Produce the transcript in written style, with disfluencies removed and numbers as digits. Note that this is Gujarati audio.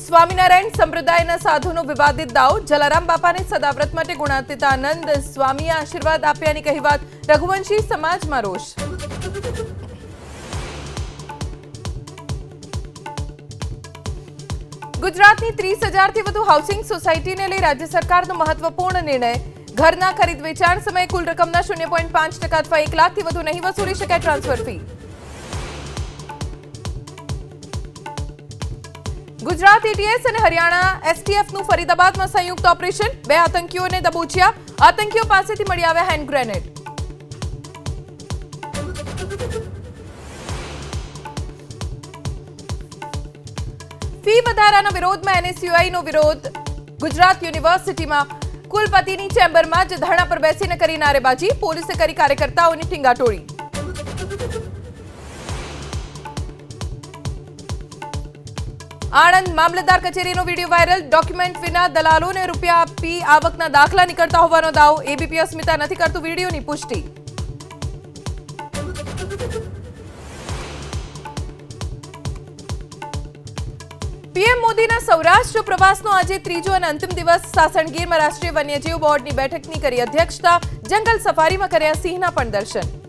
સ્વામિનારાયણ સંપ્રદાયના સાધુનો વિવાદિત દાવ જલારામ બાપાને સદાવ્રત માટે ગુણાતીતાનંદ સ્વામીએ આશીર્વાદ આપ્યાની કહેવત રઘુવંશી સમાજમાં રોષ ગુજરાતની 30,000થી વધુ હાઉસિંગ સોસાયટીને લઈ રાજ્ય સરકારનો મહત્વપૂર્ણ નિર્ણય ઘરના ખરીદ વેચાણ સમયે કુલ રકમના 0.5% અથવા 1 લાખથી વધુ નહીં વસૂલી શકાય ટ્રાન્સફર ફી गुजरात एटीएस और हरियाणा एसटीएफ નું ફરીદાબાદમાં સંયુક્ત ઓપરેશન બે આતંકીઓને દબોચ્યા આતંકીઓ પાસેથી મળી આવ્યા હેન્ડ ગ્રેનેડ ફી વધારાના વિરોધમાં એનએસયુઆઈ નો વિરોધ ગુજરાત યુનિવર્સિટીમાં કુલપતિની ચેમ્બરમાં જ ધરણા પર બેસીને કરી નારેબાજી પોલીસે કરી કાર્યકર્તાઓની ટીંગાટોળી આણંદ મામલતદાર કચેરીનો વિડિયો વાયરલ ડોક્યુમેન્ટ વિના દલાલોને રૂપિયા આપી આવકના દાખલા નીકળતા હોવાનો દાવ એબીપી અસ્મિતા નથી કરતું વિડિયોની પુષ્ટિ પીએમ મોદીના સૌરાષ્ટ્ર પ્રવાસનો આજે ત્રીજો અને અંતિમ દિવસ સાસણગીરમાં રાષ્ટ્રીય વન્યજીવ બોર્ડની બેઠકની કરી અધ્યક્ષતા જંગલ સફારીમાં કર્યા સિંહના પણ દર્શન